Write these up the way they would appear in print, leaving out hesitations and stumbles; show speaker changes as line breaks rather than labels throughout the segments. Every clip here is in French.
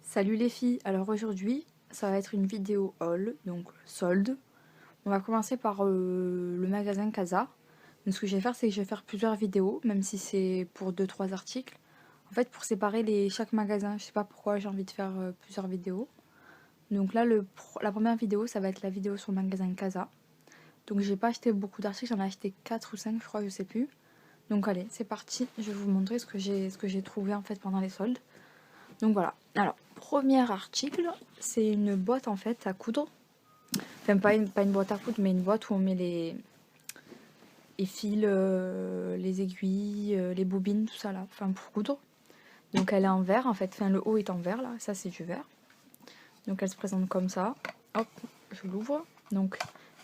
Salut les filles, alors aujourd'hui ça va être une vidéo haul, donc solde. On va commencer par le magasin Casa. Donc ce que je vais faire, c'est que je vais faire plusieurs vidéos, même si c'est pour 2-3 articles. En fait, pour séparer chaque magasin, je sais pas pourquoi j'ai envie de faire plusieurs vidéos. Donc là, la première vidéo, ça va être la vidéo sur le magasin Casa. Donc j'ai pas acheté beaucoup d'articles, j'en ai acheté 4 ou 5 je crois, je sais plus. Donc allez, c'est parti, je vais vous montrer ce que j'ai trouvé en fait pendant les soldes. Donc voilà, alors premier article, c'est une boîte en fait à coudre. Enfin pas une boîte à coudre, mais une boîte où on met les fils, les aiguilles, les bobines, tout ça là, enfin pour coudre. Donc elle est en verre en fait, enfin le haut est en verre là, ça c'est du verre. Donc elle se présente comme ça, hop, je l'ouvre. Donc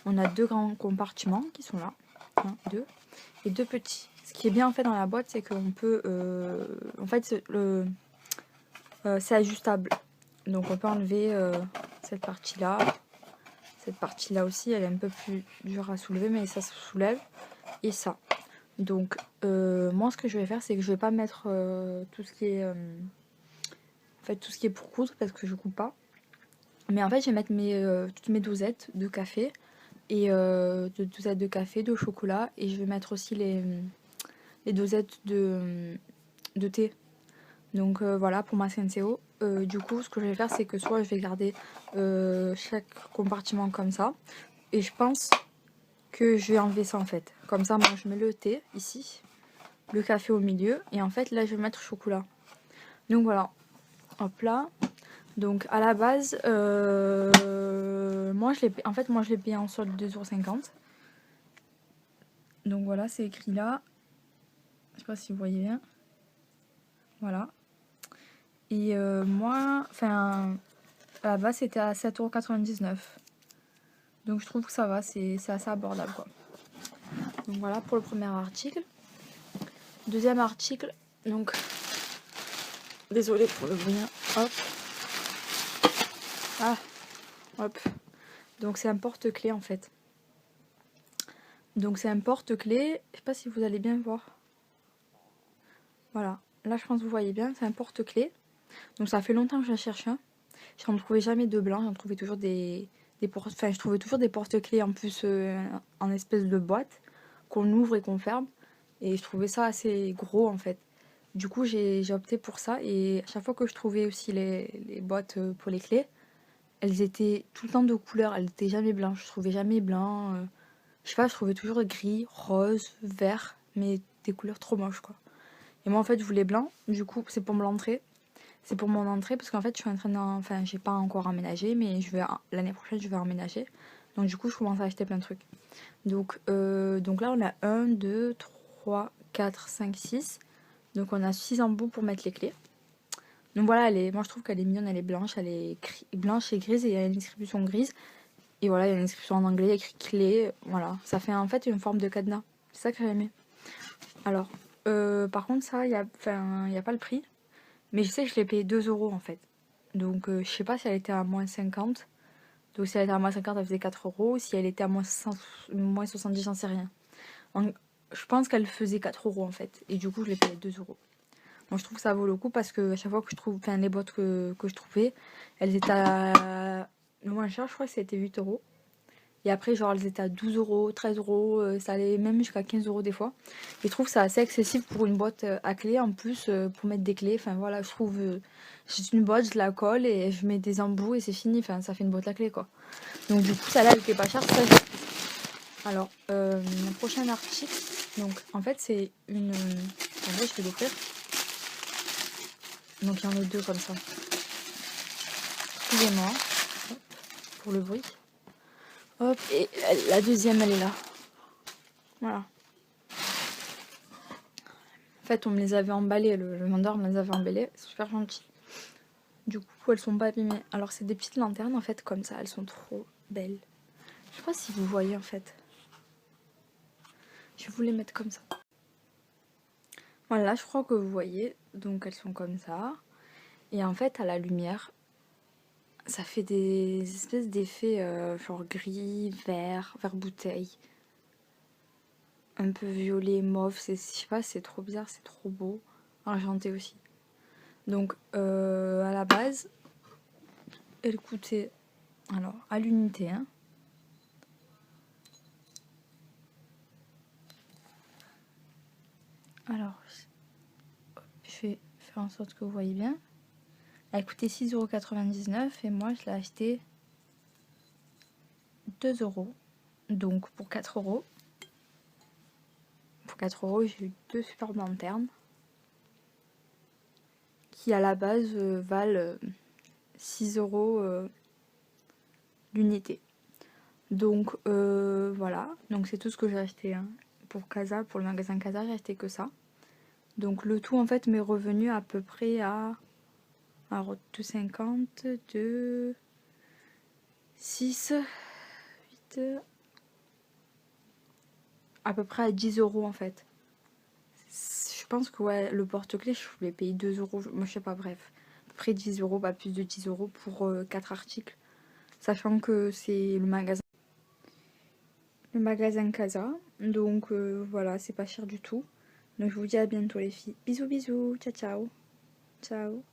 on a deux grands compartiments qui sont là, 1, 2, et deux petits. Ce qui est bien en fait dans la boîte, c'est qu'on peut, en fait c'est ajustable. Donc on peut enlever cette partie-là. Cette partie-là aussi, elle est un peu plus dure à soulever, mais ça se soulève. Et ça. Donc moi, ce que je vais faire, c'est que je vais pas mettre tout ce qui est en fait tout ce qui est pour coudre parce que je coupe pas. Mais en fait, je vais mettre toutes mes dosettes de café et dosettes de café, de chocolat, et je vais mettre aussi les dosettes de thé. Donc voilà pour ma Senseo. Du coup, ce que je vais faire, c'est que soit je vais garder chaque compartiment comme ça, et je pense que je vais enlever ça en fait. Comme ça, moi je mets le thé ici, le café au milieu, et en fait là je vais mettre chocolat. Donc voilà, hop là. Donc à la base, moi je l'ai payé en solde 2,50 €. Donc voilà, c'est écrit là. Je sais pas si vous voyez bien. Voilà. Et moi, enfin, à la base c'était à 7,99 €. Donc je trouve que ça va, c'est assez abordable quoi. Donc voilà pour le premier article. Deuxième article, donc désolée pour le bruit. Hop. Ah, hop. Donc c'est un porte-clés en fait. Donc c'est un porte-clés, je sais pas si vous allez bien voir. Voilà, là je pense que vous voyez bien, c'est un porte-clés. Donc ça fait longtemps que j'en cherche un. J'en trouvais jamais de blanc, j'en trouvais toujours je trouvais toujours des porte-clés en plus en espèce de boîte qu'on ouvre et qu'on ferme. Et je trouvais ça assez gros en fait. Du coup j'ai opté pour ça, et à chaque fois que je trouvais aussi les boîtes pour les clés, elles étaient tout le temps de couleur, elles étaient jamais blanches. Je trouvais jamais blanc. Je sais pas, je trouvais toujours gris, rose, vert, mais des couleurs trop moches quoi. Et moi en fait je voulais blanc, du coup c'est pour l'entrée. C'est pour mon entrée parce qu'en fait je suis en train enfin j'ai pas encore emménagé, mais l'année prochaine je vais emménager. Donc du coup je commence à acheter plein de trucs. Donc là on a 1, 2, 3, 4, 5, 6. Donc on a 6 embouts pour mettre les clés. Donc voilà, moi je trouve qu'elle est mignonne, elle est blanche, elle est blanche et grise, et il y a une inscription grise. Et voilà, il y a une inscription en anglais, écrit clé, voilà. Ça fait en fait une forme de cadenas. C'est ça que j'ai aimé. Alors, par contre ça, il y a pas le prix. Mais je sais que je l'ai payé 2 € en fait. Donc je sais pas si elle était à moins 50. Donc si elle était à moins 50, elle faisait 4 €. Si elle était à moins 70, j'en sais rien. Donc, je pense qu'elle faisait 4 € en fait. Et du coup, je l'ai payé 2 €. Moi, je trouve que ça vaut le coup parce que à chaque fois que je trouve, enfin, les boîtes que je trouvais, elles étaient à le moins cher, je crois que c'était 8 €. Et après, genre, elles étaient à 12 €, 13 €, ça allait même jusqu'à 15 € des fois. Et je trouve ça assez accessible pour une boîte à clés, en plus, pour mettre des clés. Enfin voilà, je trouve, c'est une boîte, je la colle et je mets des embouts et c'est fini. Enfin, ça fait une boîte à clés, quoi. Donc du coup, ça là, elle était pas chère, ça. Alors, le prochain article, donc en fait, c'est une... En vrai, je vais l'ouvrir. Donc il y en a deux comme ça. Excusez-moi, hop, pour le bruit. Hop, et la deuxième, elle est là. Voilà. En fait, on me les avait emballées, le vendeur me les avait emballées, c'est super gentil. Du coup, elles sont pas abîmées. Alors, c'est des petites lanternes en fait, comme ça, elles sont trop belles. Je sais pas si vous voyez en fait. Je vais vous les mettre comme ça. Voilà, je crois que vous voyez. Donc, elles sont comme ça. Et en fait, à la lumière, ça fait des espèces d'effets genre gris, vert bouteille. Un peu violet, mauve, je sais pas, c'est trop bizarre, c'est trop beau. Argenté aussi. Donc à la base, elle coûtait, alors à l'unité, hein, alors je vais faire en sorte que vous voyez bien. Elle coûtait 6,99 € et moi je l'ai acheté 2 €. Donc pour 4 €. Pour 4 €, j'ai eu 2 super lanternes qui à la base valent 6 € l'unité. Donc voilà, donc c'est tout ce que j'ai acheté, hein. Pour Casa, pour le magasin Casa, j'ai acheté que ça. Donc le tout en fait m'est revenu à peu près à 2,50, 2, 6, 8, à peu près à 10 € en fait. Je pense que ouais, le porte-clés, je voulais payer 2 €, moi je sais pas, bref. À peu près 10 €, pas plus de 10 € pour 4 articles. Sachant que c'est le magasin Casa. Donc voilà, c'est pas cher du tout. Donc je vous dis à bientôt les filles. Bisous bisous, ciao ciao. Ciao.